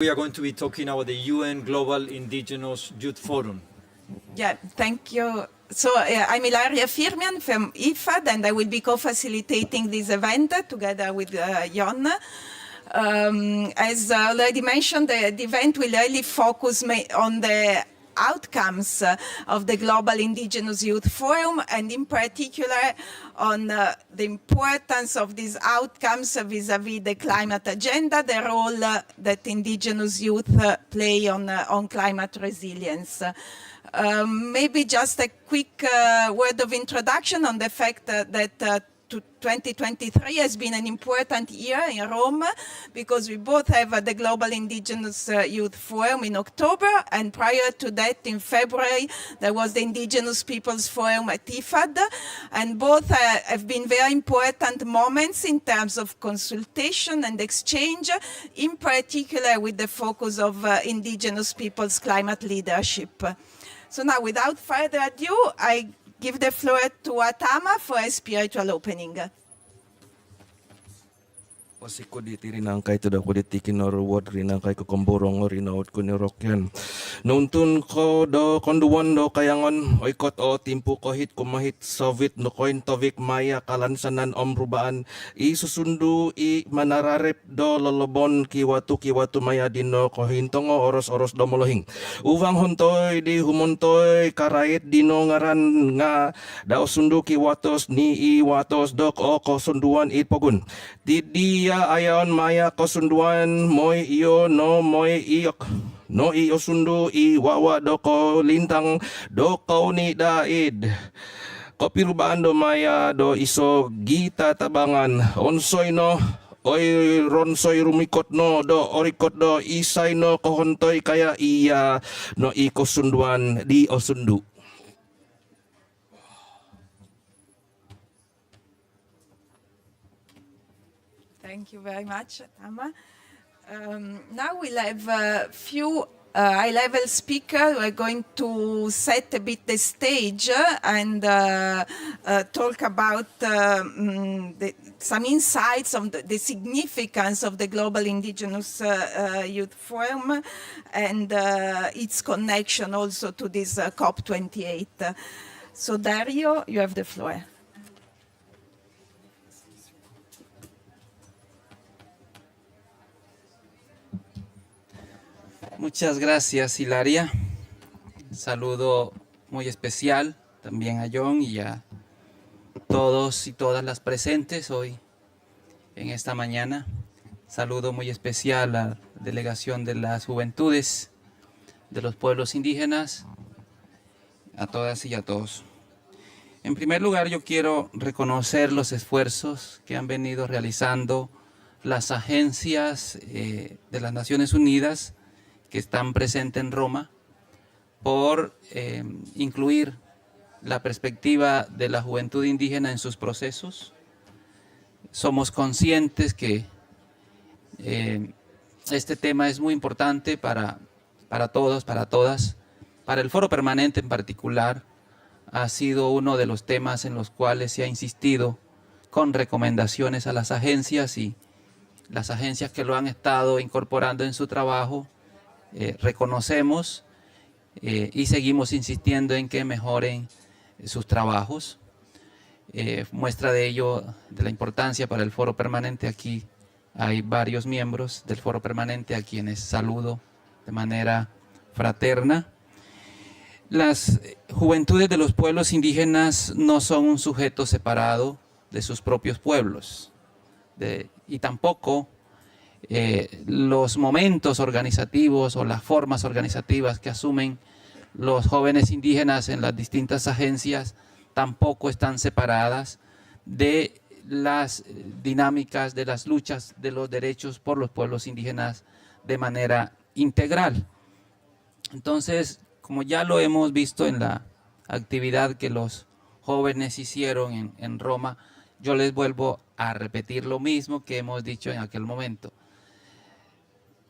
We are going to be talking about the UN Global Indigenous Youth Forum. Yeah, thank you. So I'm Ilaria Firmian from IFAD, and I will be co-facilitating this event together with Jon. As already mentioned, the event will really focus on the outcomes of the Global Indigenous Youth Forum, and in particular on the importance of these outcomes vis-à-vis the climate agenda, the role that Indigenous youth play on climate resilience. Maybe just a quick word of introduction on the fact that 2023 has been an important year in Rome because we both have the Global Indigenous Youth Forum in October, and prior to that in February there was the Indigenous Peoples Forum at IFAD, and both have been very important moments in terms of consultation and exchange, in particular with the focus of Indigenous peoples' climate leadership. So now, without further ado, I give the floor to Atama for a spiritual opening. Pasiko di tirinang kay to da ko di tikin or word rinang kay ko komborong or inaot ko ni Rokyan. Nuntun ko do konduan do kayangon oikot o timpu ko hit kumahit Soviet no koin tovik maya kalansanan omrubaan I susundu I manararep do lolobon kiwatu maya dino ko hintongo oros do molohing. Uvang hontoy di humontoy karait dino ngaran nga dao sundu kiwatos ni iwatos dok o ko sunduan ipogun. Didi ayon maya kosunduan moy iyo no moy iyok no iyo sundu I wawa doko lintang doko ni daid kopirubaan do maya do iso gita tabangan onsoy no oy ronsoy rumikot no do orikot do isay no kohontoy kaya iya no ikosunduan di osundu. Thank you very much, Tama. Now we'll have a few high-level speakers who are going to set a bit the stage and talk about some insights on the significance of the Global Indigenous Youth Forum and its connection also to this COP28. So Dario, you have the floor. Muchas gracias, Hilaria. Saludo muy especial también a Jon y a todos y todas las presentes hoy en esta mañana. Saludo muy especial a la delegación de las juventudes de los pueblos indígenas, a todas y a todos. En primer lugar, yo quiero reconocer los esfuerzos que han venido realizando las agencias de las Naciones Unidas que están presentes en Roma por incluir la perspectiva de la juventud indígena en sus procesos. Somos conscientes que este tema es muy importante para todos, para todas. Para el foro permanente en particular, ha sido uno de los temas en los cuales se ha insistido con recomendaciones a las agencias, y las agencias que lo han estado incorporando en su trabajo reconocemos y seguimos insistiendo en que mejoren sus trabajos. Muestra de ello, de la importancia para el foro permanente, aquí hay varios miembros del foro permanente a quienes saludo de manera fraterna. Las juventudes de los pueblos indígenas no son un sujeto separado de sus propios pueblos, y tampoco los momentos organizativos o las formas organizativas que asumen los jóvenes indígenas en las distintas agencias tampoco están separadas de las dinámicas de las luchas de los derechos por los pueblos indígenas de manera integral. Entonces, como ya lo hemos visto en la actividad que los jóvenes hicieron en Roma, yo les vuelvo a repetir lo mismo que hemos dicho en aquel momento.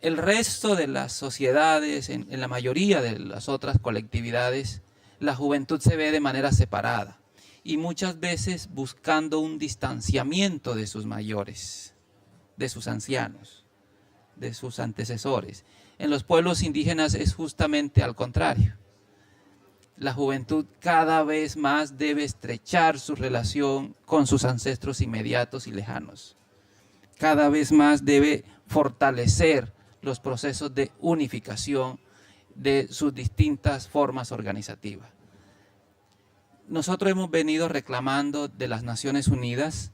El resto de las sociedades, en la mayoría de las otras colectividades, la juventud se ve de manera separada y muchas veces buscando un distanciamiento de sus mayores, de sus ancianos, de sus antecesores. En los pueblos indígenas es justamente al contrario. La juventud cada vez más debe estrechar su relación con sus ancestros inmediatos y lejanos. Cada vez más debe fortalecer los procesos de unificación de sus distintas formas organizativas. Nosotros hemos venido reclamando de las Naciones Unidas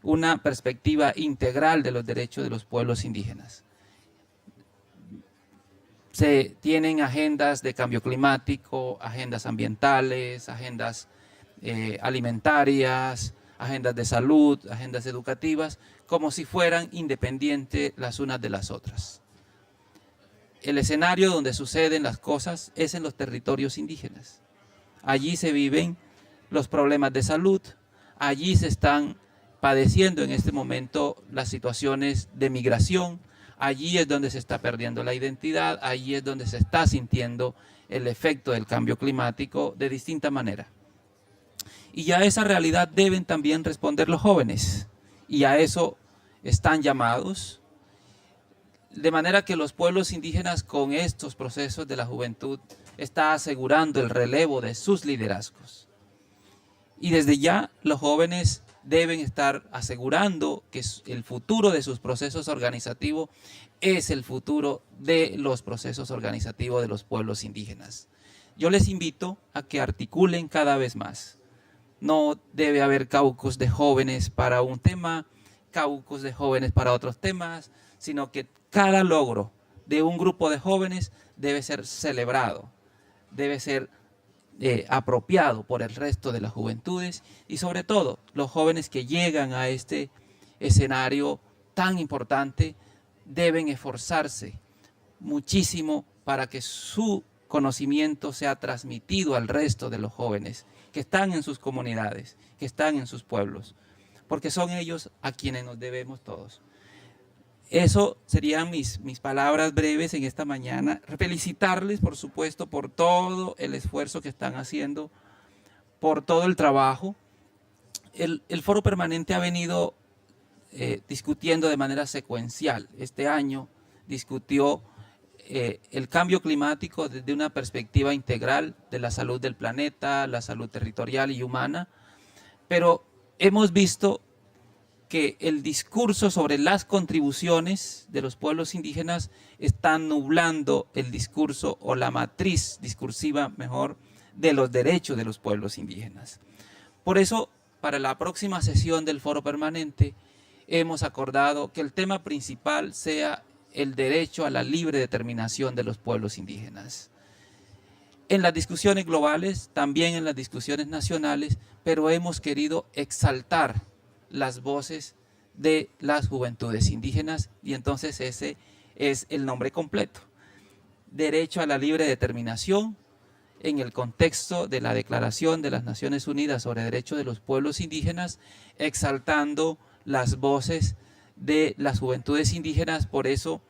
una perspectiva integral de los derechos de los pueblos indígenas. Se tienen agendas de cambio climático, agendas ambientales, agendas alimentarias, agendas de salud, agendas educativas, como si fueran independientes las unas de las otras. El escenario donde suceden las cosas es en los territorios indígenas. Allí se viven los problemas de salud, allí se están padeciendo en este momento las situaciones de migración, allí es donde se está perdiendo la identidad, allí es donde se está sintiendo el efecto del cambio climático de distinta manera. Y a esa realidad deben también responder los jóvenes, y a eso están llamados, de manera que los pueblos indígenas con estos procesos de la juventud están asegurando el relevo de sus liderazgos. Y desde ya los jóvenes deben estar asegurando que el futuro de sus procesos organizativos es el futuro de los procesos organizativos de los pueblos indígenas. Yo les invito a que articulen cada vez más. No debe haber caucus de jóvenes para un tema, caucus de jóvenes para otros temas, sino que cada logro de un grupo de jóvenes debe ser celebrado, debe ser apropiado por el resto de las juventudes y sobre todo los jóvenes que llegan a este escenario tan importante deben esforzarse muchísimo para que su conocimiento sea transmitido al resto de los jóvenes que están en sus comunidades, que están en sus pueblos, porque son ellos a quienes nos debemos todos. Eso serían mis palabras breves en esta mañana. Felicitarles, por supuesto, por todo el esfuerzo que están haciendo, por todo el trabajo. El Foro Permanente ha venido discutiendo de manera secuencial. Este año discutió el cambio climático desde una perspectiva integral de la salud del planeta, la salud territorial y humana, pero hemos visto que el discurso sobre las contribuciones de los pueblos indígenas está nublando el discurso o la matriz discursiva, mejor, de los derechos de los pueblos indígenas. Por eso, para la próxima sesión del Foro Permanente, hemos acordado que el tema principal sea el derecho a la libre determinación de los pueblos indígenas. En las discusiones globales, también en las discusiones nacionales, pero hemos querido exaltar las voces de las juventudes indígenas y entonces ese es el nombre completo. Derecho a la libre determinación en el contexto de la Declaración de las Naciones Unidas sobre Derechos de los Pueblos Indígenas, exaltando las voces de las juventudes indígenas. Por eso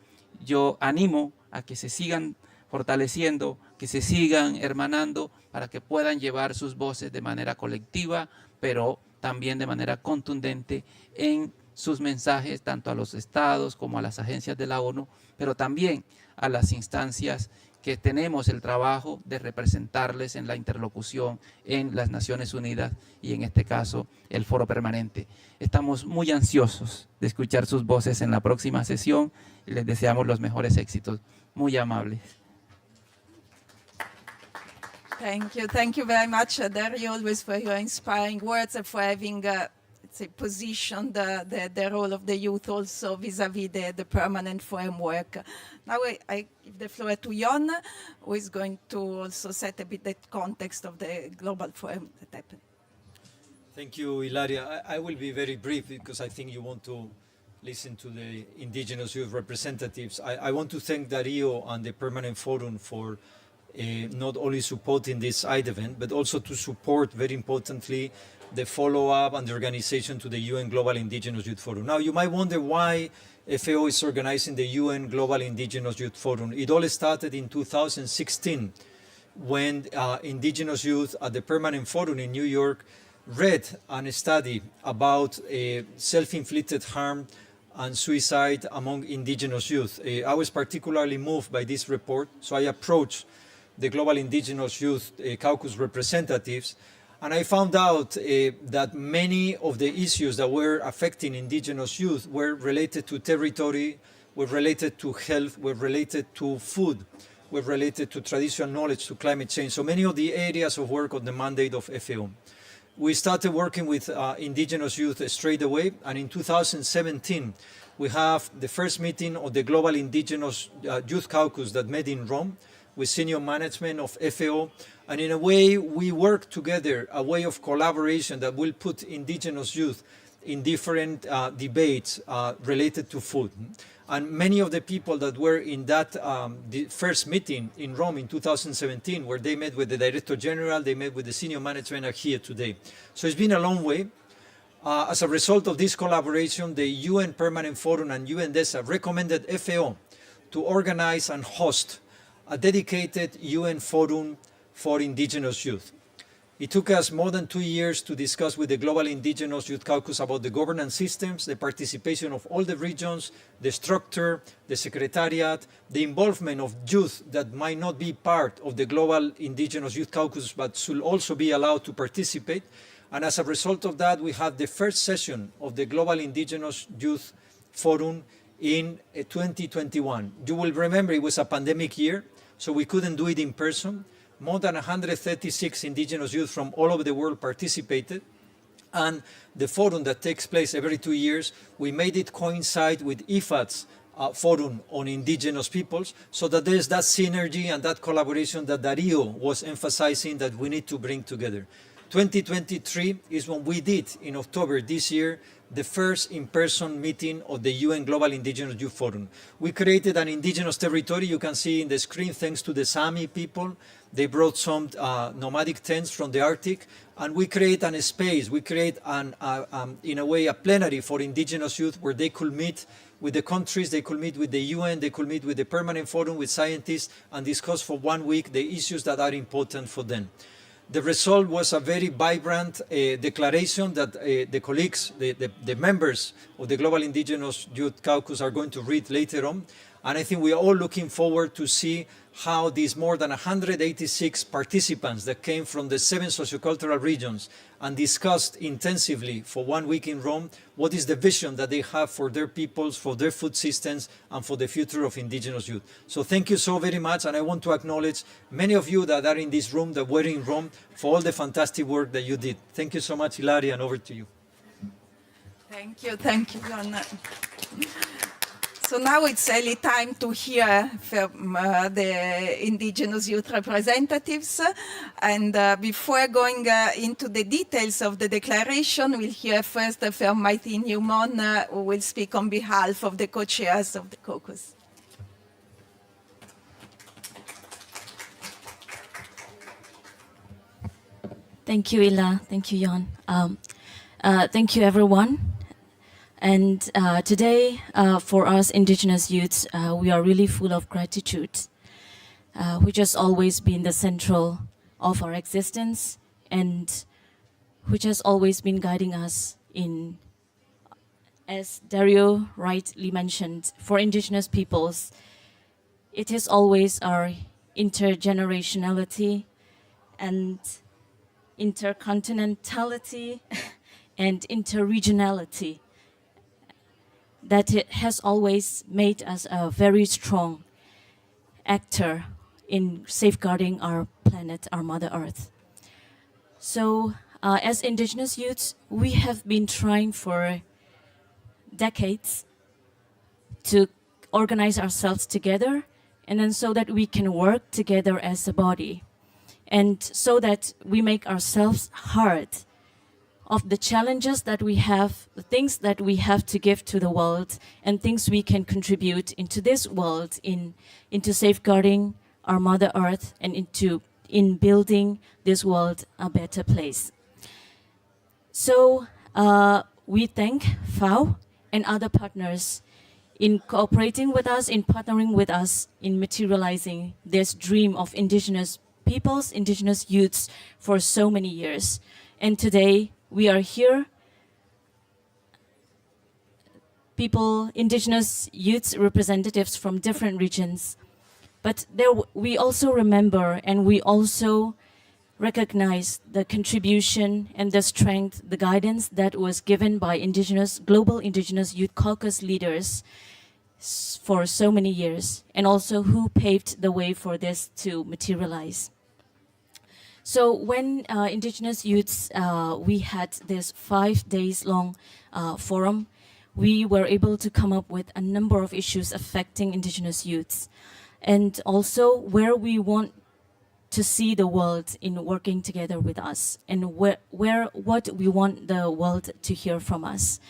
yo animo a que se sigan fortaleciendo, que se sigan hermanando para que puedan llevar sus voces de manera colectiva, pero también de manera contundente en sus mensajes, tanto a los estados como a las agencias de la ONU, pero también a las instancias que tenemos el trabajo de representarles en la interlocución en las Naciones Unidas y en este caso el Foro Permanente. Estamos muy ansiosos de escuchar sus voces en la próxima sesión y les deseamos los mejores éxitos. Muy amables. Thank you very much, Dario, always for your inspiring words and for having positioned the role of the youth also vis-à-vis the permanent framework. Now I give the floor to Jon, who is going to also set a bit the context of the global forum that happened. Thank you, Ilaria. I will be very brief because I think you want to listen to the indigenous youth representatives. I want to thank Dario and the Permanent Forum for not only supporting this side event, but also to support, very importantly, the follow-up and the organization to the UN Global Indigenous Youth Forum. Now, you might wonder why FAO is organizing the UN Global Indigenous Youth Forum. It all started in 2016 when indigenous youth at the Permanent Forum in New York read and studied about self-inflicted harm and suicide among indigenous youth. I was particularly moved by this report, so I approached the Global Indigenous Youth Caucus representatives, and I found out that many of the issues that were affecting indigenous youth were related to territory, were related to health, were related to food, were related to traditional knowledge, to climate change. So many of the areas of work on the mandate of FAO. We started working with indigenous youth straight away, and in 2017, we have the first meeting of the Global Indigenous Youth Caucus that met in Rome with senior management of FAO, and in a way, we work together, a way of collaboration that will put indigenous youth in different debates related to food. And many of the people that were in that the first meeting in Rome in 2017, where they met with the Director General, they met with the senior management, are here today. So it's been a long way. As a result of this collaboration, the UN Permanent Forum and UNDESA recommended FAO to organize and host a dedicated UN forum for indigenous youth. It took us more than 2 years to discuss with the Global Indigenous Youth Caucus about the governance systems, the participation of all the regions, the structure, the secretariat, the involvement of youth that might not be part of the Global Indigenous Youth Caucus but should also be allowed to participate. And as a result of that, we had the first session of the Global Indigenous Youth Forum in 2021. You will remember it was a pandemic year, so we couldn't do it in person. More than 136 indigenous youth from all over the world participated. And the forum that takes place every 2 years, we made it coincide with IFAD's forum on indigenous peoples, so that there's that synergy and that collaboration that Dario was emphasizing that we need to bring together. 2023 is when we did, in October this year, the first in-person meeting of the UN Global Indigenous Youth Forum. We created an indigenous territory, you can see in the screen, thanks to the Sami people. They brought some nomadic tents from the Arctic, and we create a space, we create in a way a plenary for indigenous youth where they could meet with the countries, they could meet with the UN, they could meet with the Permanent Forum, with scientists, and discuss for 1 week the issues that are important for them. The result was a very vibrant declaration that the colleagues, the members of the Global Indigenous Youth Caucus are going to read later on. And I think we are all looking forward to see how these more than 186 participants that came from the 7 sociocultural regions and discussed intensively for 1 week in Rome, what is the vision that they have for their peoples, for their food systems, and for the future of indigenous youth. So thank you so very much, and I want to acknowledge many of you that are in this room, that were in Rome, for all the fantastic work that you did. Thank you so much, Hilaria, and over to you. Thank you, John. So now it's really time to hear from the indigenous youth representatives. And before going into the details of the declaration, we'll hear first from Martin Newman, who will speak on behalf of the co-chairs of the caucus. Thank you, Ila. Thank you, Jan. Thank you, everyone. And today, for us indigenous youths, we are really full of gratitude, which has always been the central of our existence and which has always been guiding us in, as Dario rightly mentioned, for indigenous peoples, it is always our intergenerationality and intercontinentality and interregionality that it has always made us a very strong actor in safeguarding our planet, our Mother Earth. So as indigenous youths, we have been trying for decades to organize ourselves together, and then so that we can work together as a body, and so that we make ourselves heard of the challenges that we have, the things that we have to give to the world, and things we can contribute into this world, into safeguarding our Mother Earth, and in building this world a better place. So we thank FAO and other partners in cooperating with us, in partnering with us, in materializing this dream of indigenous peoples, indigenous youths for so many years. And today, we are here people, indigenous youth representatives from different regions. But we also remember and we also recognize the contribution and the strength, the guidance that was given by global indigenous youth caucus leaders for so many years, and also who paved the way for this to materialize. So when indigenous youths, we had this 5 days long forum, we were able to come up with a number of issues affecting indigenous youths, and also where we want to see the world in working together with us, and what we want the world to hear from us.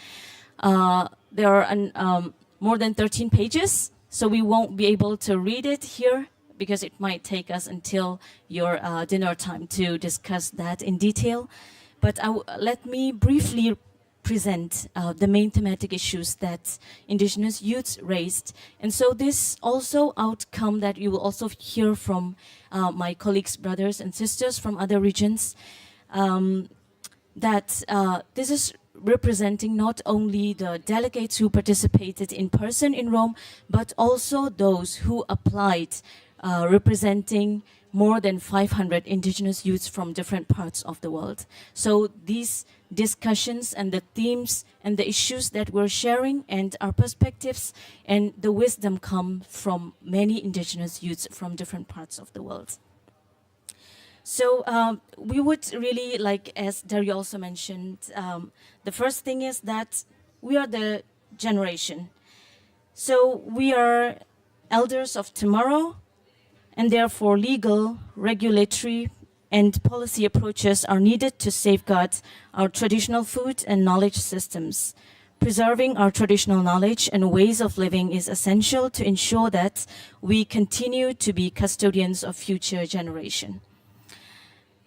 There are more than 13 pages, so we won't be able to read it here because it might take us until your dinner time to discuss that in detail. But let me briefly present the main thematic issues that indigenous youths raised. And so this also outcome that you will also hear from my colleagues, brothers and sisters from other regions, that this is representing not only the delegates who participated in person in Rome, but also those who applied, representing more than 500 indigenous youths from different parts of the world. So these discussions and the themes and the issues that we're sharing and our perspectives and the wisdom come from many indigenous youths from different parts of the world. So we would really like, as Dario also mentioned, the first thing is that we are the generation. So we are elders of tomorrow, and therefore legal, regulatory, and policy approaches are needed to safeguard our traditional food and knowledge systems. Preserving our traditional knowledge and ways of living is essential to ensure that we continue to be custodians of future generation.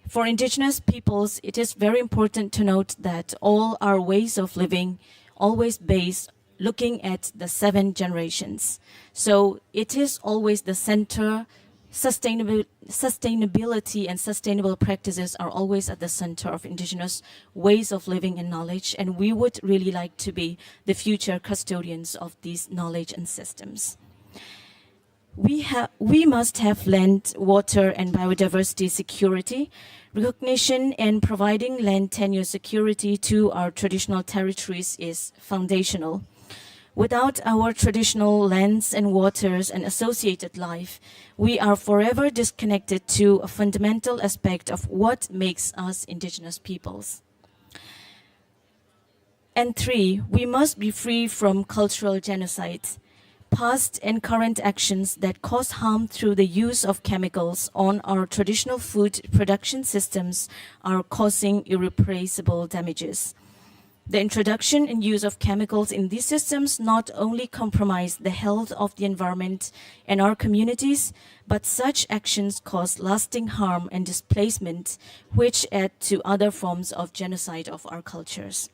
For indigenous peoples, it is very important to note that all our ways of living always based looking at the 7 generations. So it is always the center. Sustainability and sustainable practices are always at the center of indigenous ways of living and knowledge, and we would really like to be the future custodians of these knowledge and systems. We must have land, water, and biodiversity security, recognition, and providing land tenure security to our traditional territories is foundational. Without our traditional lands and waters and associated life, we are forever disconnected to a fundamental aspect of what makes us indigenous peoples. And 3, we must be free from cultural genocide. Past and current actions that cause harm through the use of chemicals on our traditional food production systems are causing irreparable damages. The introduction and use of chemicals in these systems not only compromise the health of the environment and our communities, but such actions cause lasting harm and displacement, which add to other forms of genocide of our cultures.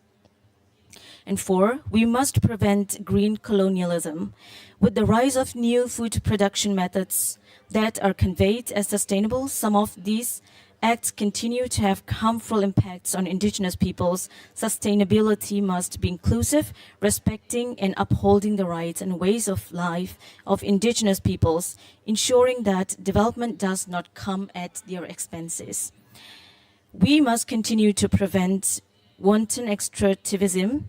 And 4, we must prevent green colonialism. With the rise of new food production methods that are conveyed as sustainable, some of these acts continue to have harmful impacts on indigenous peoples. Sustainability must be inclusive, respecting and upholding the rights and ways of life of indigenous peoples, ensuring that development does not come at their expenses. We must continue to prevent wanton extractivism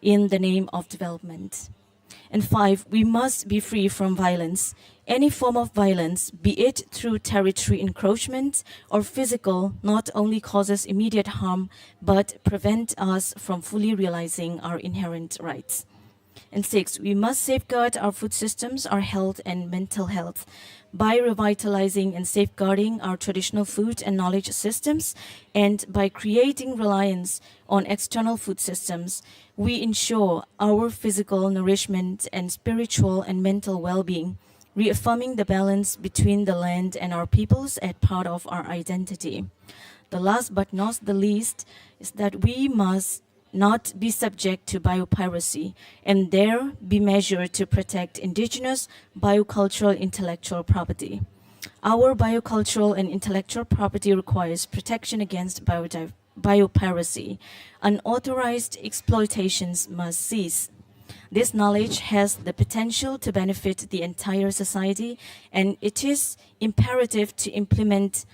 in the name of development. And 5, we must be free from violence. Any form of violence, be it through territory encroachment or physical, not only causes immediate harm, but prevent us from fully realizing our inherent rights. And 6, we must safeguard our food systems, our health and mental health. By revitalizing and safeguarding our traditional food and knowledge systems, and by creating reliance on external food systems, we ensure our physical nourishment and spiritual and mental well-being, reaffirming the balance between the land and our peoples as part of our identity. The last but not the least is that we must not be subject to biopiracy and there be measured to protect indigenous biocultural intellectual property. Our biocultural and intellectual property requires protection against biopiracy. Unauthorized exploitations must cease. This knowledge has the potential to benefit the entire society, and it is imperative to implement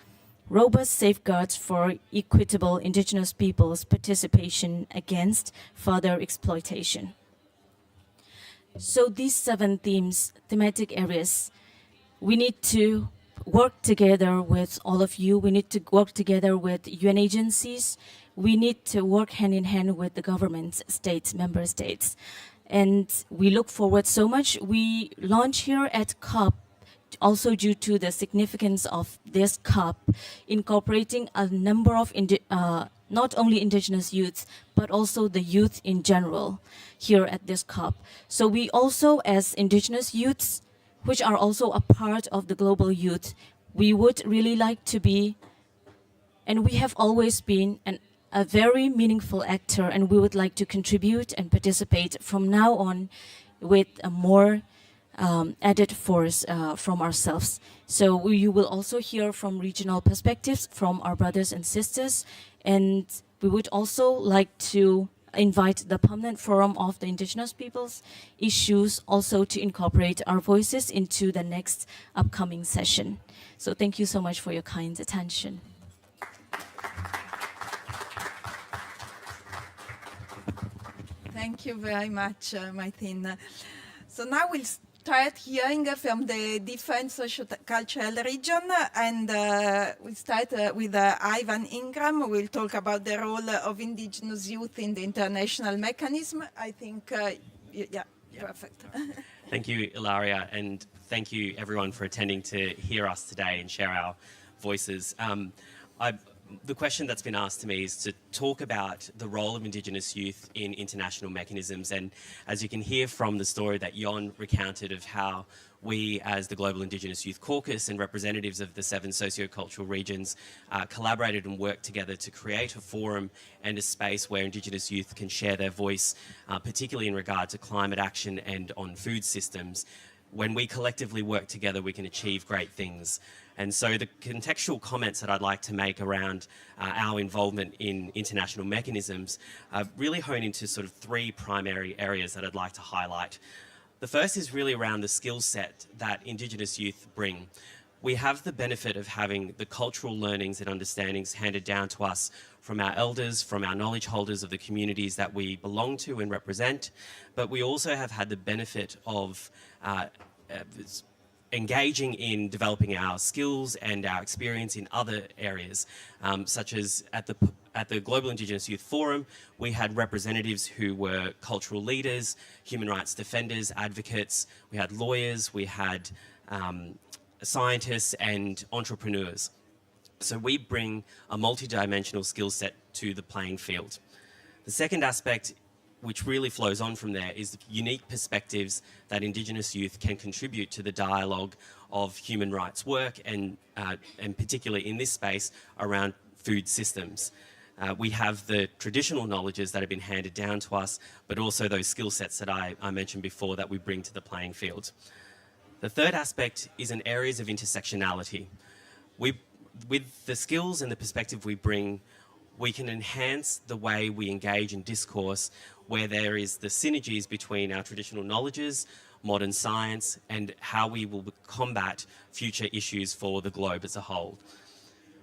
robust safeguards for equitable indigenous peoples' participation against further exploitation. So these 7 thematic areas, we need to work together with all of you. We need to work together with UN agencies. We need to work hand in hand with the governments, states, member states. And we look forward so much. We launch here at COP, also due to the significance of this COP, incorporating a number of not only indigenous youths, but also the youth in general here at this COP. So we also, as indigenous youths, which are also a part of the global youth, we would really like to be, and we have always been, a very meaningful actor, and we would like to contribute and participate from now on with a more added force from ourselves. So you will also hear from regional perspectives from our brothers and sisters, and we would also like to invite the Permanent Forum of the Indigenous Peoples issues also to incorporate our voices into the next upcoming session. So thank you so much for your kind attention. Thank you very much, Martin. So now we'll start hearing from the different socio-cultural region, and we'll start with Ivan Ingram, who will talk about the role of indigenous youth in the international mechanism. I think, perfect. Thank you, Ilaria, and thank you everyone for attending to hear us today and share our voices. The question that's been asked to me is to talk about the role of Indigenous youth in international mechanisms. And as you can hear from the story that Jon recounted of how we, as the Global Indigenous Youth Caucus and representatives of the 7 sociocultural regions, collaborated and worked together to create a forum and a space where Indigenous youth can share their voice, particularly in regard to climate action and on food systems. When we collectively work together, we can achieve great things. And so the contextual comments that I'd like to make around our involvement in international mechanisms really hone into sort of 3 primary areas that I'd like to highlight. The first is really around the skill set that Indigenous youth bring. We have the benefit of having the cultural learnings and understandings handed down to us from our elders, from our knowledge holders of the communities that we belong to and represent, but we also have had the benefit of engaging in developing our skills and our experience in other areas, such as at the Global Indigenous Youth Forum, we had representatives who were cultural leaders, human rights defenders, advocates, we had lawyers, we had scientists and entrepreneurs. So we bring a multidimensional skill set to the playing field. The second aspect, which really flows on from there, is the unique perspectives that Indigenous youth can contribute to the dialogue of human rights work and particularly in this space around food systems. We have the traditional knowledges that have been handed down to us, but also those skill sets that I mentioned before that we bring to the playing field. The third aspect is in areas of intersectionality. With the skills and the perspective we bring, we can enhance the way we engage in discourse where there is the synergies between our traditional knowledges, modern science, and how we will combat future issues for the globe as a whole.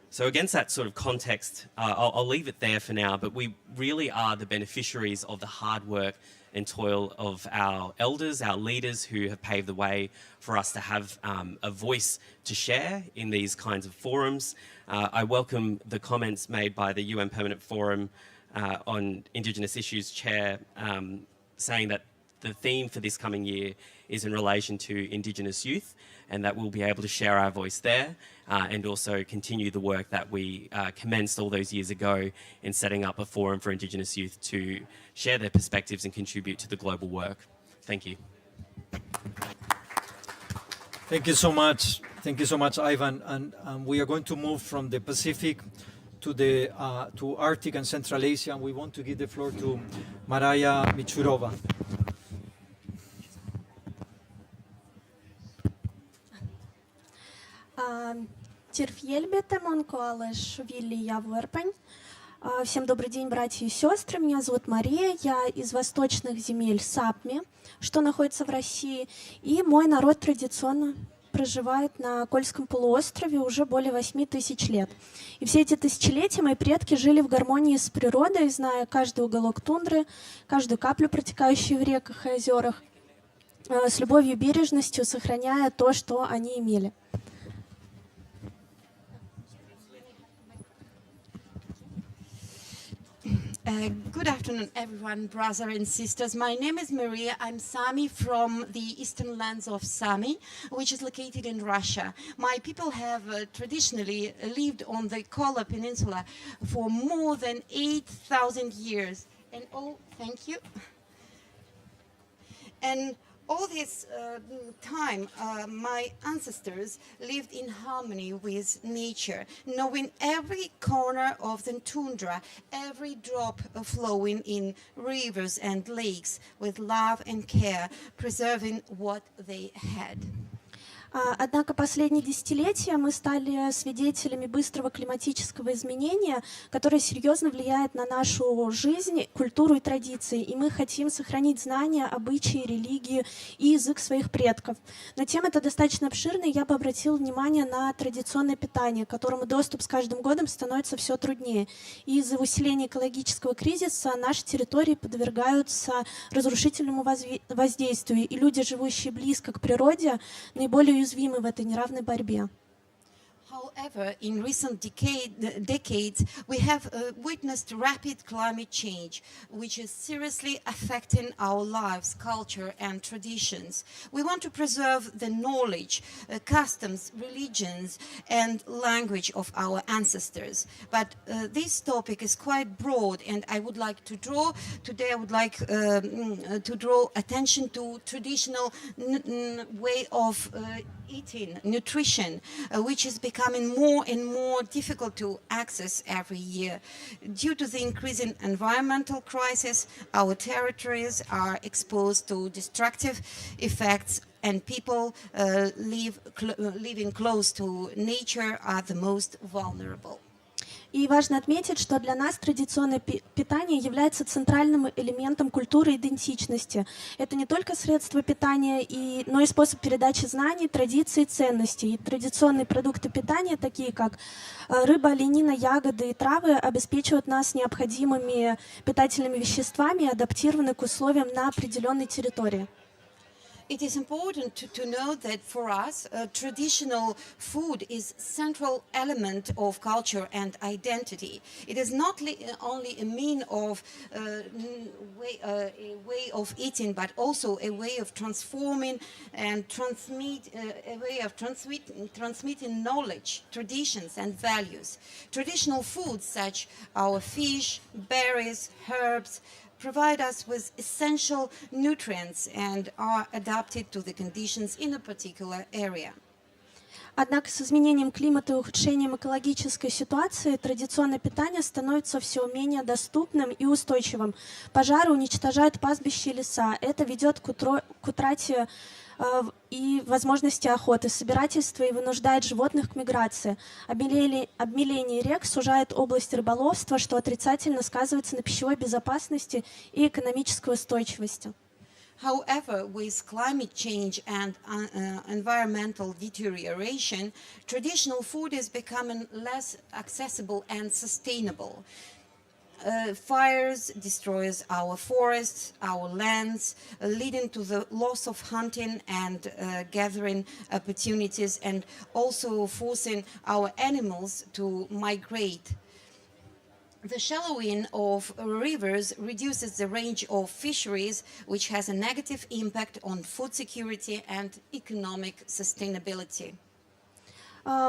So against that sort of context, I'll leave it there for now, but we really are the beneficiaries of the hard work and toil of our elders, our leaders who have paved the way for us to have a voice to share in these kinds of forums. I welcome the comments made by the UN Permanent Forum on Indigenous Issues Chair, saying that the theme for this coming year is in relation to Indigenous youth, and that we'll be able to share our voice there and also continue the work that we commenced all those years ago in setting up a forum for Indigenous youth to share their perspectives and contribute to the global work. Thank you. Thank you so much. Thank you so much, Ivan. And we are going to move from the Pacific to Arctic and Central Asia, and we want to give the floor to Maraya Michurova. Тірфєльбі Тимонко, але ж віллі я вирпень. Всем добрый день, братья и сестры. Меня зовут Мария, я из восточных земель Сапми, что находится в России. И мой народ традиционно проживает на Кольском полуострове уже более 8000 лет. И все эти тысячелетия мои предки жили в гармонии с природой, зная каждый уголок тундры, каждую каплю, протекающую в реках и озерах, с любовью и бережностью сохраняя то, что они имели. Good afternoon, everyone, brothers and sisters. My name is Maria. I'm Sami from the eastern lands of Sami, which is located in Russia. My people have traditionally lived on the Kola Peninsula for more than 8,000 years. And thank you. And all this time, my ancestors lived in harmony with nature, knowing every corner of the tundra, every drop flowing in rivers and lakes with love and care, preserving what they had. Однако последние десятилетия мы стали свидетелями быстрого климатического изменения, которое серьезно влияет на нашу жизнь, культуру и традиции. И мы хотим сохранить знания, обычаи, религию и язык своих предков. Но тема эта достаточно обширная, и я бы обратила внимание на традиционное питание, к которому доступ с каждым годом становится все труднее. И из-за усиления экологического кризиса наши территории подвергаются разрушительному воздействию, и люди, живущие близко к природе, наиболее уязвимы в этой неравной борьбе. However, in recent decades, we have witnessed rapid climate change, which is seriously affecting our lives, culture, and traditions. We want to preserve the knowledge, customs, religions, and language of our ancestors. But this topic is quite broad, and I would like to draw attention to traditional way of eating, nutrition, which is becoming more and more difficult to access every year. Due to the increasing environmental crisis, our territories are exposed to destructive effects, and people living close to nature are the most vulnerable. И важно отметить, что для нас традиционное питание является центральным элементом культуры и идентичности. Это не только средство питания, но и способ передачи знаний, традиций и ценностей. И традиционные продукты питания, такие как рыба, оленина, ягоды и травы, обеспечивают нас необходимыми питательными веществами, адаптированы к условиям на определенной территории. It is important to know that for us, traditional food is a central element of culture and identity. It is not only a mean of a way of eating, but also a way of transforming and transmitting knowledge, traditions, and values. Traditional foods such our fish, berries, herbs, provide us with essential nutrients and are adapted to the conditions in a particular area. Однако с изменением климата и ухудшением экологической ситуации традиционное питание становится все менее доступным и устойчивым. Пожары уничтожают пастбища и леса. Это ведет к утрате и возможности охоты, собирательства и вынуждает животных к миграции. Обмеление рек сужает область рыболовства, что отрицательно сказывается на пищевой безопасности и экономической устойчивости. However, with climate change and environmental deterioration, traditional food is becoming less accessible and sustainable. Fires destroys our forests, our lands, leading to the loss of hunting and gathering opportunities, and also forcing our animals to migrate. The shallowing of rivers reduces the range of fisheries, which has a negative impact on food security and economic sustainability.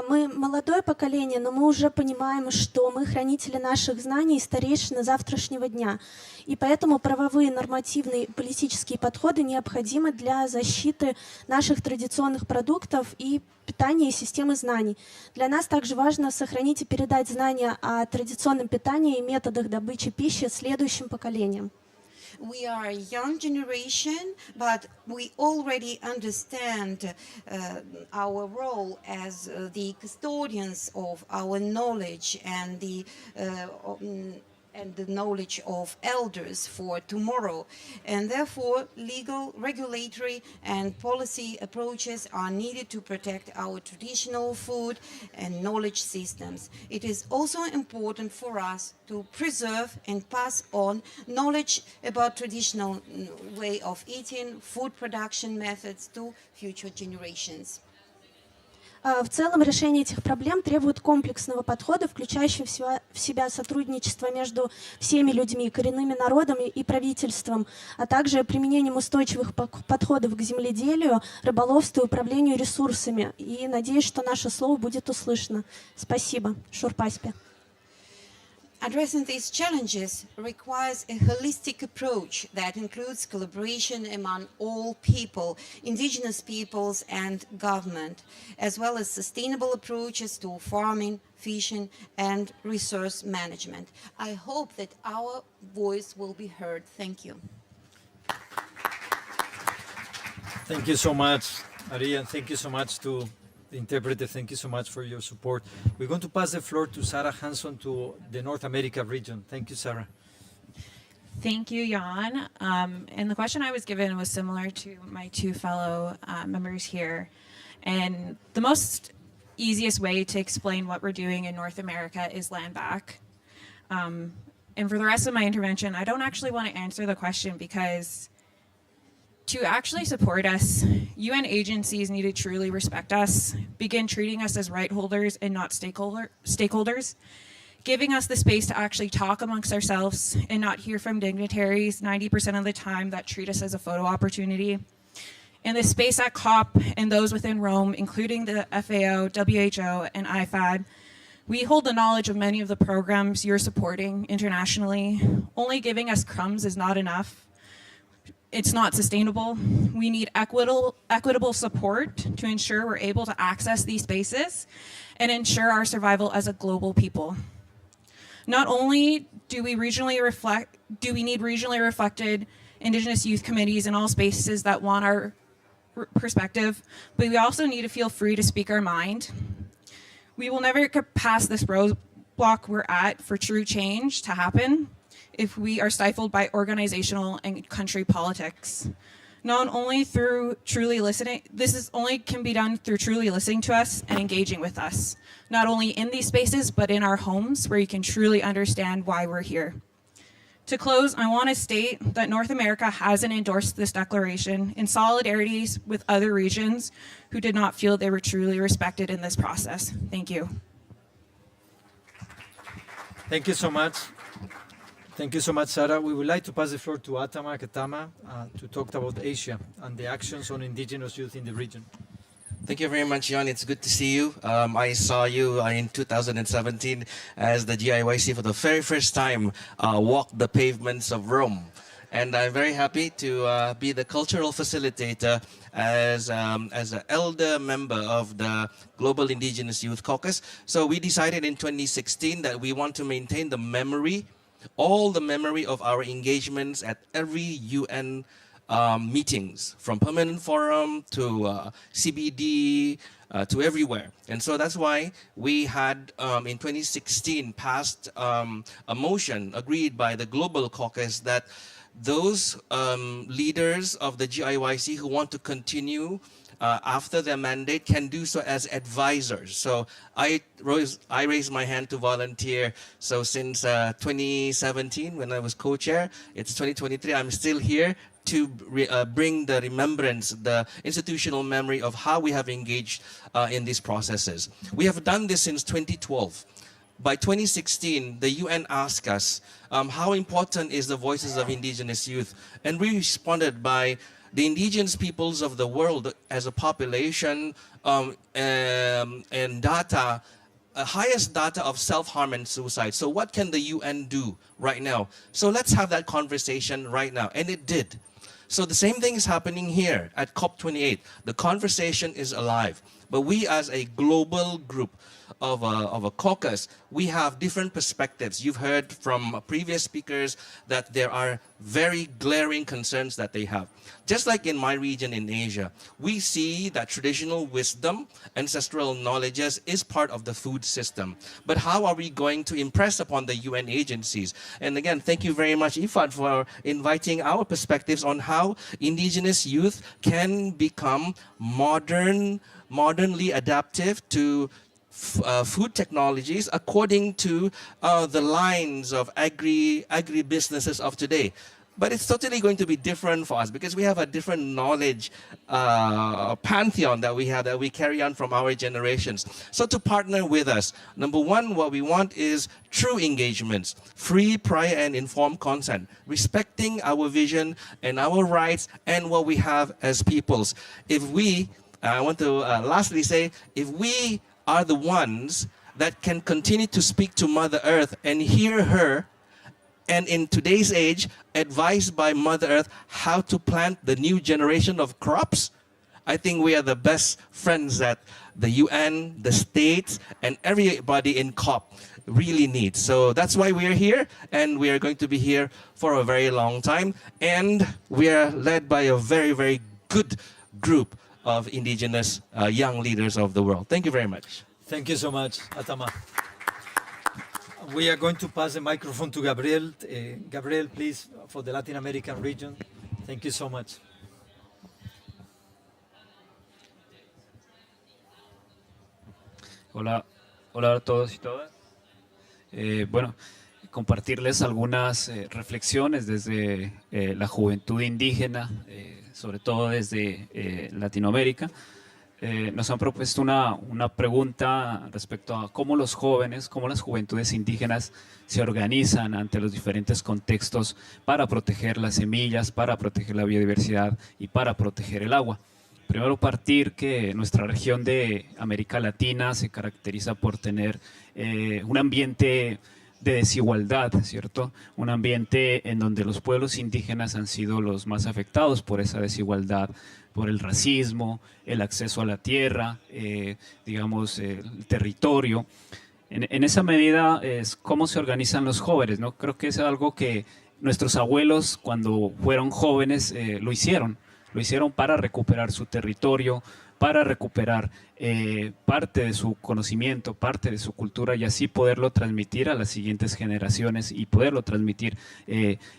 Мы молодое поколение, но мы уже понимаем, что мы хранители наших знаний и старейшины завтрашнего дня. И поэтому правовые, нормативные, политические подходы необходимы для защиты наших традиционных продуктов и питания и системы знаний. Для нас также важно сохранить и передать знания о традиционном питании и методах добычи пищи следующим поколениям. We are a young generation, but we already understand our role as the custodians of our knowledge and the knowledge of elders for tomorrow. And therefore, legal, regulatory, and policy approaches are needed to protect our traditional food and knowledge systems. It is also important for us to preserve and pass on knowledge about traditional way of eating, food production methods to future generations. В целом решение этих проблем требует комплексного подхода, включающего в себя сотрудничество между всеми людьми, коренными народами и правительством, а также применением устойчивых подходов к земледелию, рыболовству и управлению ресурсами. И надеюсь, что наше слово будет услышано. Спасибо. Шурпаспе. Addressing these challenges requires a holistic approach that includes collaboration among all people, indigenous peoples and government, as well as sustainable approaches to farming, fishing and resource management. I hope that our voice will be heard. Thank you. Thank you so much, Maria, and thank you so much to the interpreter. Thank you so much for your support. We're going to pass the floor to Sarah Hanson to the North America region. Thank you, Sarah. Thank you, Jan. And the question I was given was similar to my two fellow members here. And the most easiest way to explain what we're doing in North America is land back. And for the rest of my intervention, I don't actually want to answer the question because to actually support us, UN agencies need to truly respect us, begin treating us as right holders and not stakeholders, giving us the space to actually talk amongst ourselves and not hear from dignitaries 90% of the time that treat us as a photo opportunity. In the space at COP and those within Rome, including the FAO, WHO, and IFAD, we hold the knowledge of many of the programs you're supporting internationally. Only giving us crumbs is not enough. It's not sustainable. We need equitable support to ensure we're able to access these spaces and ensure our survival as a global people. Not only do we need regionally reflected Indigenous youth committees in all spaces that want our perspective, but we also need to feel free to speak our mind. We will never get past this roadblock we're at for true change to happen if we are stifled by organizational and country politics. Not only through truly listening, only can be done through truly listening to us and engaging with us, not only in these spaces, but in our homes where you can truly understand why we're here. To close, I want to state that North America hasn't endorsed this declaration in solidarity with other regions who did not feel they were truly respected in this process. Thank you. Thank you so much. Thank you so much, Sarah. We would like to pass the floor to Atama Katama to talk about Asia and the actions on indigenous youth in the region. Thank you very much, Jan. It's good to see you. I saw you in 2017 as the GIYC for the very first time walk the pavements of Rome. And I'm very happy to be the cultural facilitator as an elder member of the Global Indigenous Youth Caucus. So we decided in 2016 that we want to maintain the memory, all the memory of our engagements at every UN meetings, from Permanent Forum to CBD to everywhere. And so that's why we had in 2016 passed a motion agreed by the Global Caucus that those leaders of the GIYC who want to continue after their mandate can do so as advisors. So I raised my hand to volunteer. So since 2017, when I was co-chair, it's 2023, I'm still here to bring the remembrance, the institutional memory of how we have engaged in these processes. We have done this since 2012. By 2016, the UN asked us, how important is the voices of indigenous youth? And we responded by the indigenous peoples of the world as a population and data, highest data of self-harm and suicide. So what can the UN do right now? So let's have that conversation right now. And it did. So the same thing is happening here at COP28. The conversation is alive. but we as a global group of a caucus, we have different perspectives. You've heard from previous speakers that there are very glaring concerns that they have. Just like in my region in Asia, we see that traditional wisdom, ancestral knowledges is part of the food system. But how are we going to impress upon the UN agencies? And again, thank you very much, Ifad, for inviting our perspectives on how indigenous youth can become modernly adaptive to food technologies according to the lines of agribusinesses of today. But it's totally going to be different for us because we have a different knowledge pantheon that we carry on from our generations. So to partner with us, number one, what we want is true engagements, free, prior, and informed consent, respecting our vision and our rights and what we have as peoples. If we, I want to lastly say, if we are the ones that can continue to speak to Mother Earth and hear her, and in today's age, advised by Mother Earth how to plant the new generation of crops, I think we are the best friends that the UN, the states, and everybody in COP really needs. So that's why we are here, and we are going to be here for a very long time. And we are led by a very, very good group of indigenous young leaders of the world. Thank you very much. Thank you so much, Atama. We are going to pass the microphone to Gabriel. Gabriel, please, for the Latin American region. Thank you so much. Hola, hola a todos y todas. Bueno, compartirles algunas reflexiones desde la juventud indígena, sobre todo desde Latinoamérica. Nos han propuesto una pregunta respecto a cómo los jóvenes, cómo las juventudes indígenas se organizan ante los diferentes contextos para proteger las semillas, para proteger la biodiversidad y para proteger el agua. Primero partir que nuestra región de América Latina se caracteriza por tener un ambiente de desigualdad, ¿cierto? Un ambiente en donde los pueblos indígenas han sido los más afectados por esa desigualdad, por el racismo, el acceso a la tierra, digamos, el territorio. En esa medida es cómo se organizan los jóvenes, ¿no? Creo que es algo que nuestros abuelos cuando fueron jóvenes lo hicieron para recuperar su territorio, para recuperar parte de su conocimiento, parte de su cultura y así poderlo transmitir a las siguientes generaciones y poderlo transmitir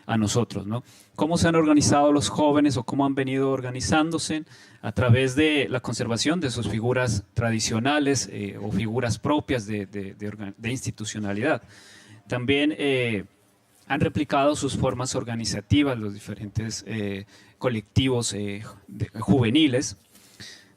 a nosotros, ¿no? ¿Cómo se han organizado los jóvenes o cómo han venido organizándose? A través de la conservación de sus figuras tradicionales o figuras propias de institucionalidad. También han replicado sus formas organizativas, los diferentes colectivos juveniles,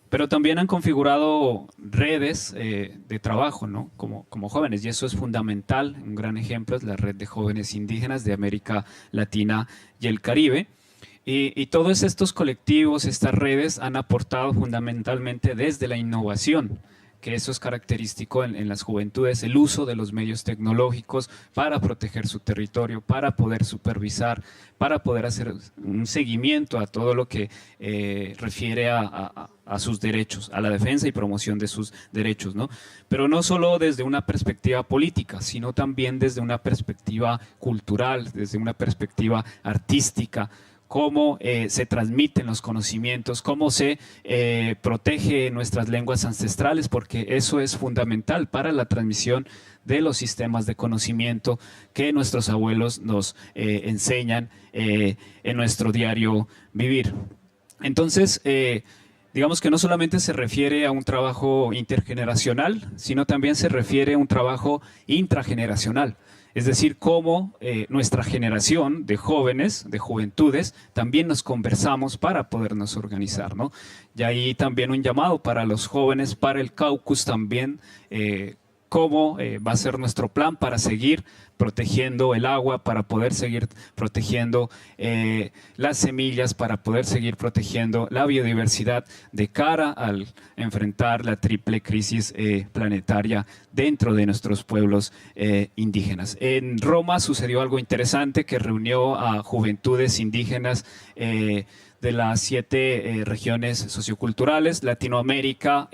pero también han configurado redes de trabajo, ¿no? como jóvenes, y eso es fundamental. Un gran ejemplo es la red de jóvenes indígenas de América Latina y el Caribe. Y todos estos colectivos, estas redes han aportado fundamentalmente desde la innovación, que eso es característico en las juventudes, el uso de los medios tecnológicos para proteger su territorio, para poder supervisar, para poder hacer un seguimiento a todo lo que refiere a sus derechos, a la defensa y promoción de sus derechos, ¿no? Pero no solo desde una perspectiva política, sino también desde una perspectiva cultural, desde una perspectiva artística, cómo se transmiten los conocimientos, cómo se protege nuestras lenguas ancestrales, porque eso es fundamental para la transmisión de los sistemas de conocimiento que nuestros abuelos nos enseñan en nuestro diario vivir. Entonces, digamos que no solamente se refiere a un trabajo intergeneracional, sino también se refiere a un trabajo intrageneracional. Es decir, cómo nuestra generación de jóvenes, de juventudes, también nos conversamos para podernos organizar, ¿no? Y ahí también un llamado para los jóvenes, para el caucus también, cómo va a ser nuestro plan para seguir protegiendo el agua, para poder seguir protegiendo las semillas, para poder seguir protegiendo la biodiversidad de cara al enfrentar la triple crisis planetaria dentro de nuestros pueblos indígenas. En Roma sucedió algo interesante que reunió a juventudes indígenas de las 7 regiones socioculturales. Latinoamérica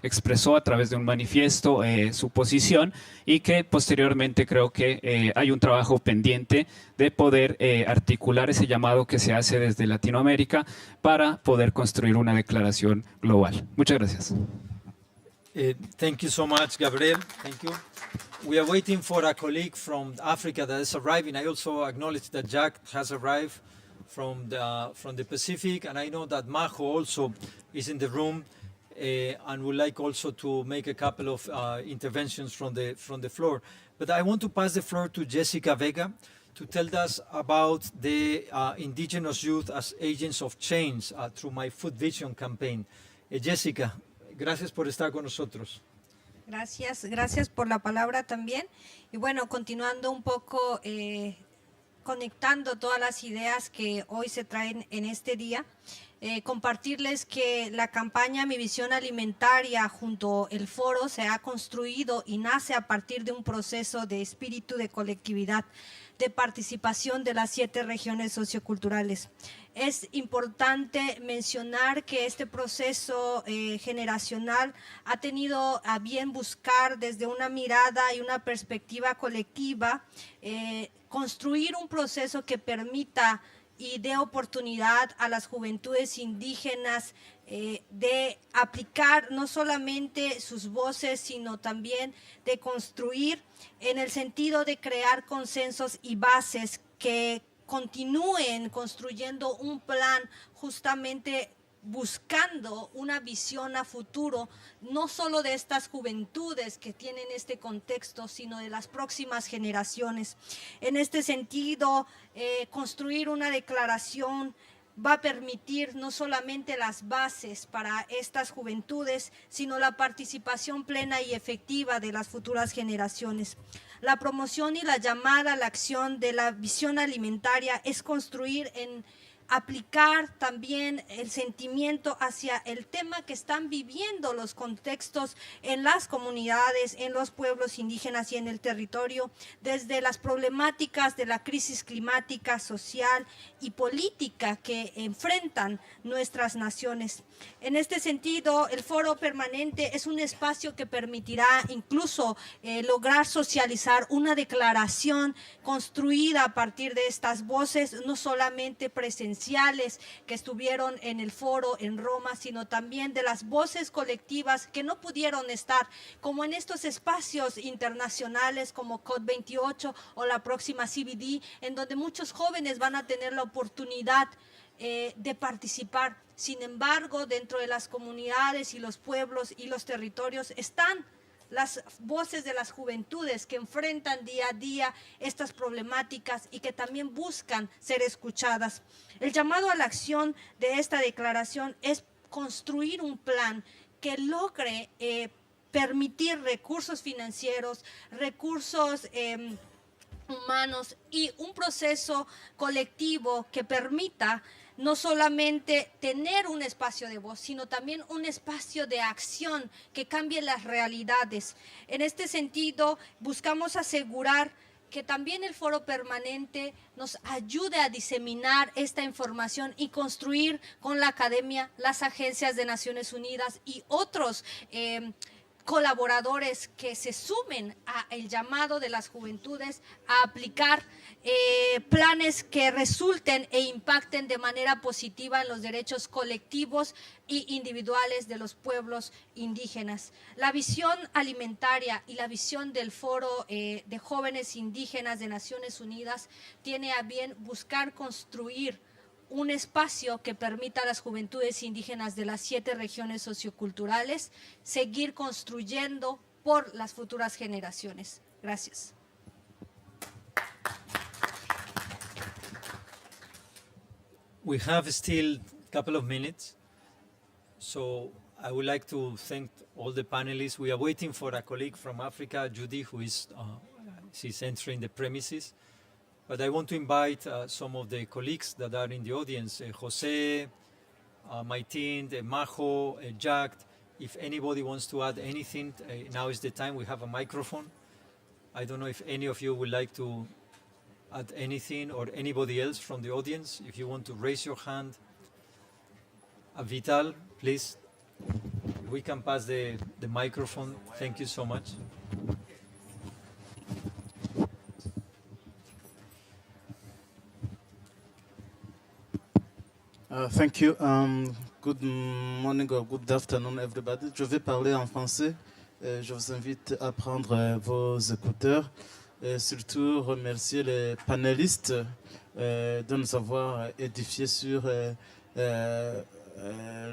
expresó a través de un manifiesto su posición y que posteriormente creo que hay un trabajo pendiente de poder articular ese llamado que se hace desde Latinoamérica para poder construir una declaración global. Muchas gracias. Thank you so much, Gabriel. Thank you. We are waiting for a colleague from Africa that is arriving. I also acknowledge that Jack has arrived from the Pacific, and I know that Majo also is in the room and would like also to make a couple of interventions from the floor. But I want to pass the floor to Jessica Vega to tell us about the indigenous youth as agents of change through my Food Vision campaign. Jessica, gracias por estar con nosotros. Gracias por la palabra también. Y bueno, continuando un poco, conectando todas las ideas que hoy se traen en este día, compartirles que la campaña Mi Visión Alimentaria junto al foro se ha construido y nace a partir de un proceso de espíritu de colectividad, de participación de las 7 regiones socioculturales. Es importante mencionar que este proceso generacional ha tenido a bien buscar desde una mirada y una perspectiva colectiva, construir un proceso que permita y dé oportunidad a las juventudes indígenas de aplicar no solamente sus voces, sino también de construir en el sentido de crear consensos y bases que continúen construyendo un plan justamente buscando una visión a futuro, no solo de estas juventudes que tienen este contexto, sino de las próximas generaciones. En este sentido, construir una declaración va a permitir no solamente las bases para estas juventudes, sino la participación plena y efectiva de las futuras generaciones. La promoción y la llamada a la acción de la visión alimentaria es construir aplicar también el sentimiento hacia el tema que están viviendo los contextos en las comunidades, en los pueblos indígenas y en el territorio, desde las problemáticas de la crisis climática, social y política que enfrentan nuestras naciones. En este sentido, el foro permanente es un espacio que permitirá incluso lograr socializar una declaración construida a partir de estas voces, no solamente presenciales que estuvieron en el foro en Roma, sino también de las voces colectivas que no pudieron estar, como en estos espacios internacionales como COP28 o la próxima CBD, en donde muchos jóvenes van a tener la oportunidad de participar. Sin embargo, dentro de las comunidades y los pueblos y los territorios están las voces de las juventudes que enfrentan día a día estas problemáticas y que también buscan ser escuchadas. El llamado a la acción de esta declaración es construir un plan que logre permitir recursos financieros, recursos humanos y un proceso colectivo que permita no solamente tener un espacio de voz, sino también un espacio de acción que cambie las realidades. En este sentido, buscamos asegurar que también el foro permanente nos ayude a diseminar esta información y construir con la academia, las agencias de Naciones Unidas y otros colaboradores que se sumen al llamado de las juventudes a aplicar planes que resulten e impacten de manera positiva en los derechos colectivos e individuales de los pueblos indígenas. La visión alimentaria y la visión del Foro de Jóvenes Indígenas de Naciones Unidas tiene a bien buscar construir un espacio que permita a las juventudes indígenas de las 7 regiones socioculturales seguir construyendo por las futuras generaciones. Gracias. We have still a couple of minutes, so I would like to thank all the panelists. We are waiting for a colleague from Africa, Judy, who is she's entering the premises. But I want to invite some of the colleagues that are in the audience, Jose, Maitin, Majo, Jack. If anybody wants to add anything, now is the time. We have a microphone. I don't know if any of you would like to add anything, or anybody else from the audience. If you want to raise your hand, Vital, please. We can pass the microphone. Thank you so much. Thank you. Good morning or good afternoon, everybody. Je vais parler en français. Je vous invite à prendre vos écouteurs et surtout remercier les panélistes de nous avoir édifiés sur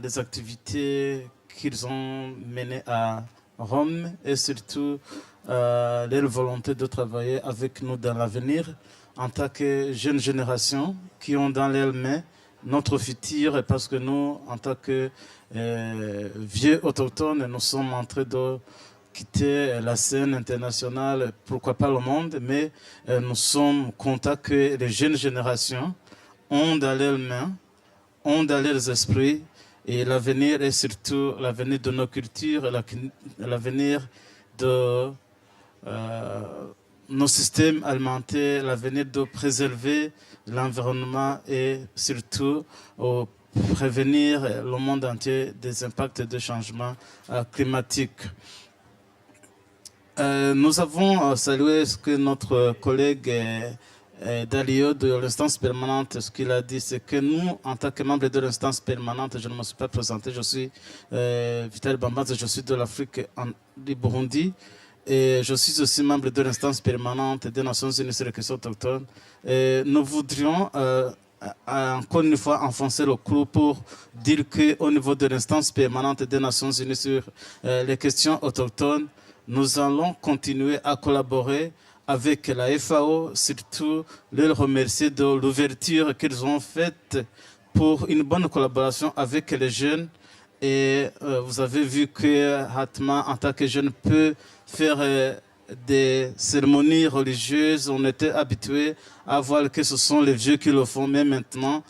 les activités qu'ils ont menées à Rome et surtout leur volonté de travailler avec nous dans l'avenir en tant que jeune génération qui ont dans leurs mains notre futur, parce que nous, en tant que vieux autochtones, nous sommes en train de quitter la scène internationale, pourquoi pas le monde, mais nous sommes contents que les jeunes générations ont dans leurs mains, ont dans leurs esprits, et l'avenir est surtout l'avenir de nos cultures, l'avenir de nos systèmes alimentaires, l'avenir de préserver l'environnement et surtout prévenir le monde entier des impacts de changement climatique. Nous avons salué ce que notre collègue Dalio de l'instance permanente, ce qu'il a dit, c'est que nous, en tant que membre de l'instance permanente, je ne me suis pas présenté, je suis Vital Bambaz, je suis de l'Afrique du Burundi. Et je suis aussi membre de l'instance permanente des Nations Unies sur les questions autochtones. Et nous voudrions encore une fois enfoncer le clou pour dire qu'au niveau de l'instance permanente des Nations Unies sur les questions autochtones, nous allons continuer à collaborer avec la FAO, surtout leur remercier de l'ouverture qu'ils ont faite pour une bonne collaboration avec les jeunes. Et vous avez vu que Hatma, en tant que jeune, peut faire des cérémonies religieuses. On était habitué à voir que ce sont les vieux qui le font, mais maintenant,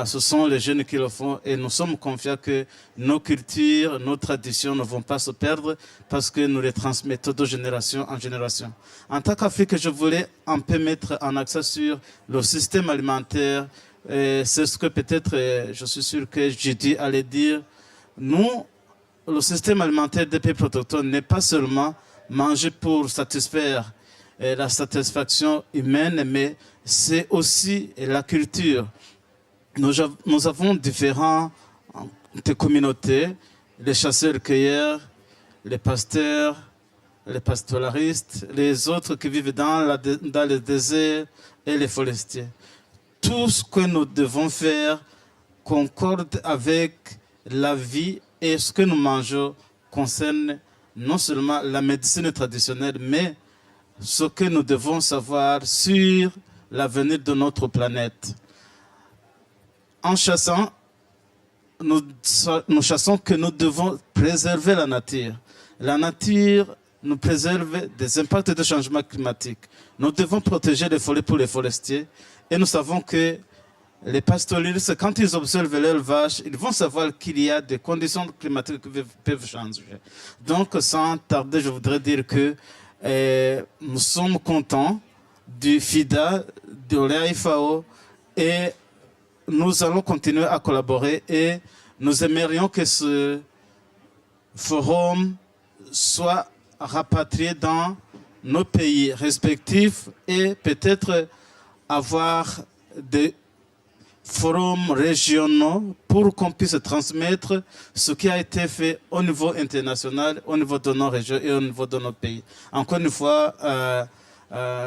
ce sont les jeunes qui le font. Et nous sommes confiants que nos cultures, nos traditions ne vont pas se perdre parce que nous les transmettons de génération en génération. En tant qu'Afrique, je voulais un peu mettre en accent sur le système alimentaire. C'est ce que peut-être, je suis sûr que Judy allait dire. Nous, le système alimentaire des peuples autochtones n'est pas seulement manger pour satisfaire la satisfaction humaine, mais c'est aussi la culture. Nous avons différentes communautés, les chasseurs-cueilleurs, les pasteurs, les pastoralistes, les autres qui vivent dans le désert et les forestiers. Tout ce que nous devons faire concorde avec la vie et ce que nous mangeons concerne non seulement la médecine traditionnelle, mais ce que nous devons savoir sur l'avenir de notre planète. En chassant, nous chassons que nous devons préserver la nature. La nature nous préserve des impacts de changement climatique. Nous devons protéger les forêts pour les forestiers et nous savons que les pastoristes, quand ils observent leurs vaches, ils vont savoir qu'il y a des conditions climatiques qui peuvent changer. Donc, sans tarder, je voudrais dire que nous sommes contents du FIDA, de l'AIFAO, et nous allons continuer à collaborer et nous aimerions que ce forum soit rapatrié dans nos pays respectifs et peut-être avoir des forums régionaux pour qu'on puisse transmettre ce qui a été fait au niveau international, au niveau de nos régions et au niveau de nos pays. Encore une fois,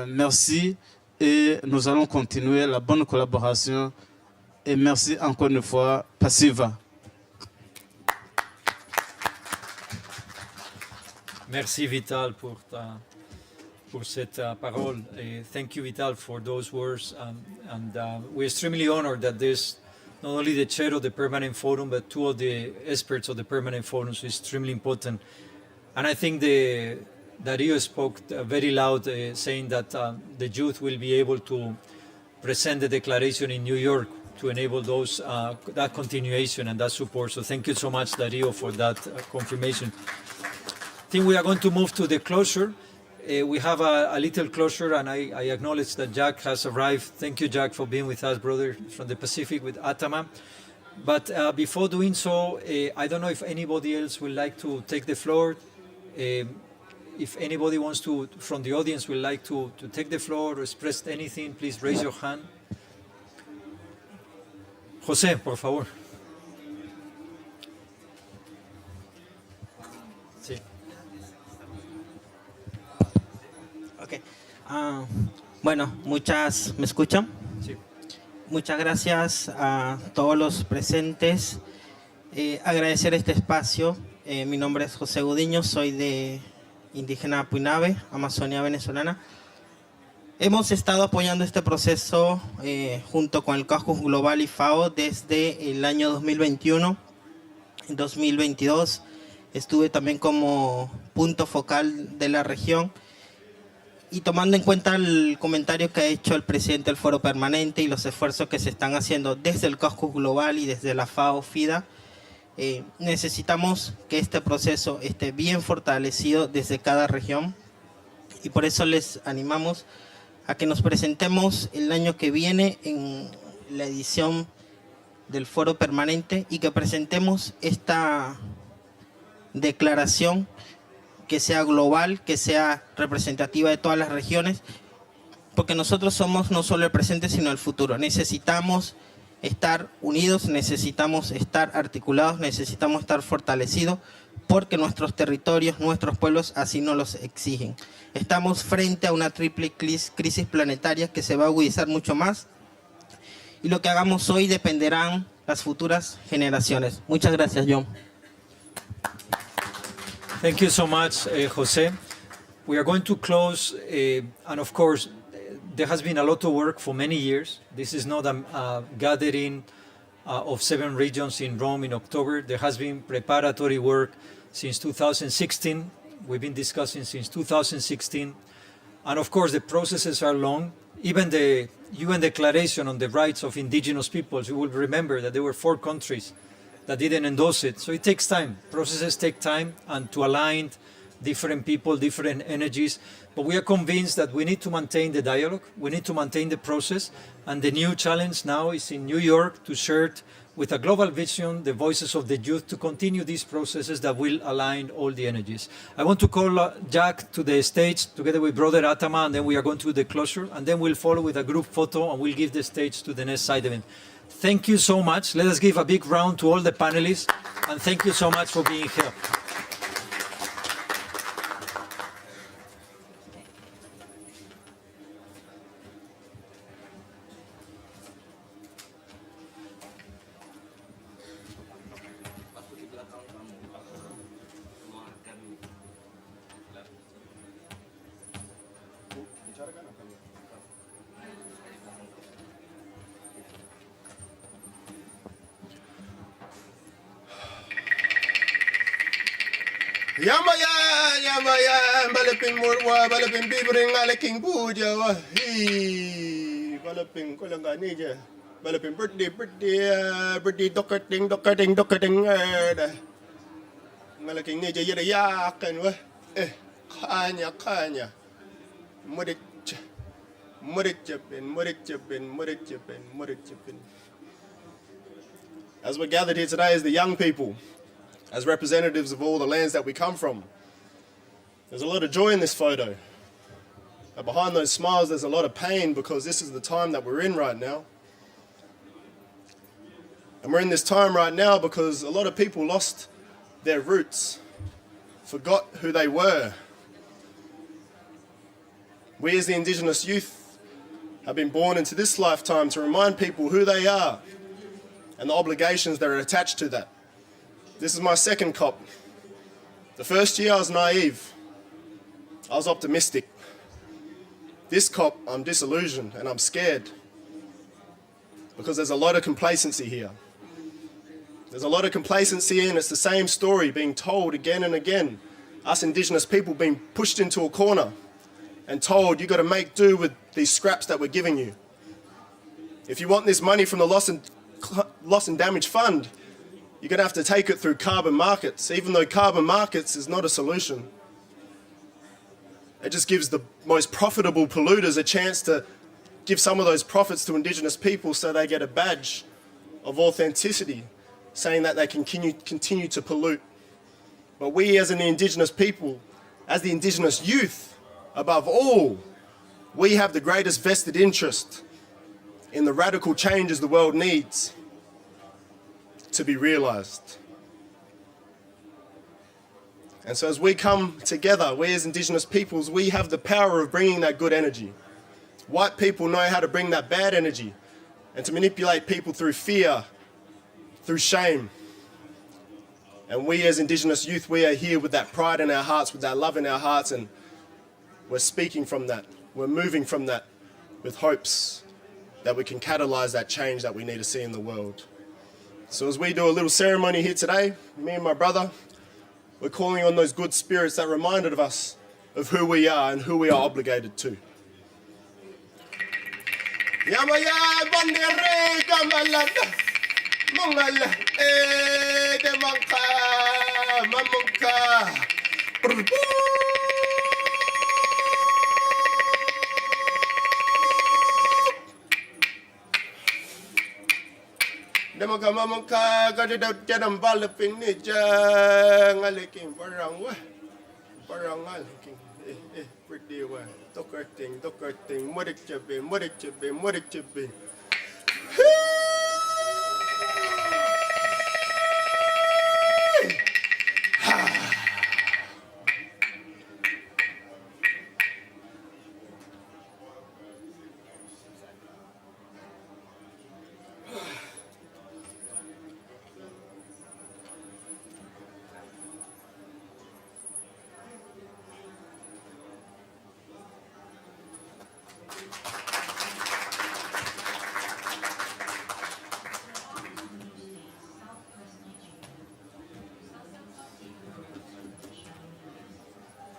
merci et nous allons continuer la bonne collaboration et merci encore une fois, Passiva. Merci Vital pour cette parole. Thank you, Vital, for those words. We're extremely honored that there's not only the chair of the Permanent Forum, but two of the experts of the Permanent Forum. So it's extremely important. And I think Dario spoke very loud, saying that the youth will be able to present the declaration in New York to enable those that continuation and that support. So thank you so much, Dario, for that confirmation. I think we are going to move to the closure. We have a little closure, and I acknowledge that Jack has arrived. Thank you, Jack, for being with us, brother, from the Pacific with Atama. But before doing so, I don't know if anybody else would like to take the floor. If anybody wants to, from the audience, would like to take the floor or express anything, please raise your hand. José, por favor. Sí. Okay. Bueno, ¿me escuchan? Sí. Muchas gracias a todos los presentes. Agradecer este espacio. Mi nombre es José Gudiño, soy de Indígena Puinave, Amazonía venezolana. Hemos estado apoyando este proceso junto con el Caucus Global y FAO desde el año 2021. En 2022 estuve también como punto focal de la región. Y tomando en cuenta el comentario que ha hecho el presidente del Foro Permanente y los esfuerzos que se están haciendo desde el Caucus Global y desde la FAO-FIDA, necesitamos que este proceso esté bien fortalecido desde cada región. Y por eso les animamos a que nos presentemos el año que viene en la edición del Foro Permanente y que presentemos esta declaración que sea global, que sea representativa de todas las regiones, porque nosotros somos no solo el presente, sino el futuro. Necesitamos estar unidos, necesitamos estar articulados, necesitamos estar fortalecidos, porque nuestros territorios, nuestros pueblos así nos los exigen. Estamos frente a una triple crisis planetaria que se va a agudizar mucho más, y lo que hagamos hoy dependerán las futuras generaciones. Muchas gracias, John. Thank you so much, Jose. We are going to close, and of course, there has been a lot of work for many years. This is not a gathering of 7 regions in Rome in October. There has been preparatory work since 2016. We've been discussing since 2016. And of course, the processes are long. Even the UN Declaration on the Rights of Indigenous Peoples, you will remember that there were 4 countries that didn't endorse it. So it takes time. Processes take time, and to align different people, different energies. But we are convinced that we need to maintain the dialogue. We need to maintain the process. And the new challenge now is in New York to share with a global vision the voices of the youth to continue these processes that will align all the energies. I want to call Jack to the stage together with Brother Atama, and then we are going to do the closure. And then we'll follow with a group photo, and we'll give the stage to the next side event. Thank you so much. Let us give a big round to all the panelists, and thank you so much for being here. Yamaya, balapin murwa, balapin bibring alaking puja, balapin kulanganija, balapin birthday, docketing, malaking nija yada yakan, kanya, murichapin. As we're gathered here today as the young people, as representatives of all the lands that we come from, there's a lot of joy in this photo. But behind those smiles, there's a lot of pain, because this is the time that we're in right now. And we're in this time right now because a lot of people lost their roots, forgot who they were. We as the Indigenous youth have been born into this lifetime to remind people who they are and the obligations that are attached to that. This is my second COP. The first year I was naive. I was optimistic. This COP, I'm disillusioned and I'm scared, because there's a lot of complacency here. There's a lot of complacency, and it's the same story being told again and again. Us Indigenous people being pushed into a corner and told, you got to make do with these scraps that we're giving you. If you want this money from the Loss and Damage Fund, you're going to have to take it through carbon markets, even though carbon markets is not a solution. It just gives the most profitable polluters a chance to give some of those profits to Indigenous people so they get a badge of authenticity, saying that they can continue to pollute. But we as an Indigenous people, as the Indigenous youth, above all, we have the greatest vested interest in the radical changes the world needs to be realised. And so as we come together, we as Indigenous peoples, we have the power of bringing that good energy. White people know how to bring that bad energy and to manipulate people through fear, through shame. And we as Indigenous youth, we are here with that pride in our hearts, with that love in our hearts, and we're speaking from that. We're moving from that with hopes that we can catalyse that change that we need to see in the world. So as we do a little ceremony here today, me and my brother, we're calling on those good spirits that reminded of us of who we are and who we are obligated to. Yamaya bandere kamalanda mongala de manka mamunka. Demo mamunka gadi da janam balapin ni jang alekin barangwa barangalekin pretty wa tokarting modikchabe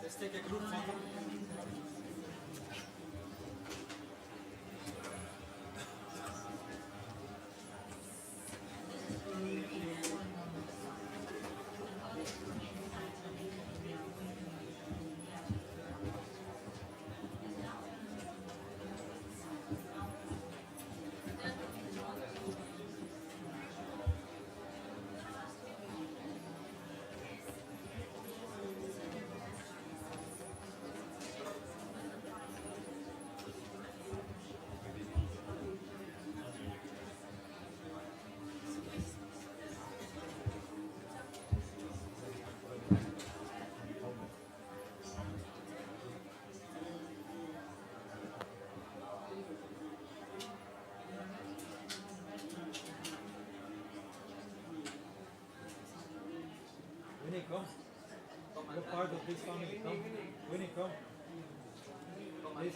Let's take a group photo. Winnie, come. You're part of this family. Come. Winnie, come. Please.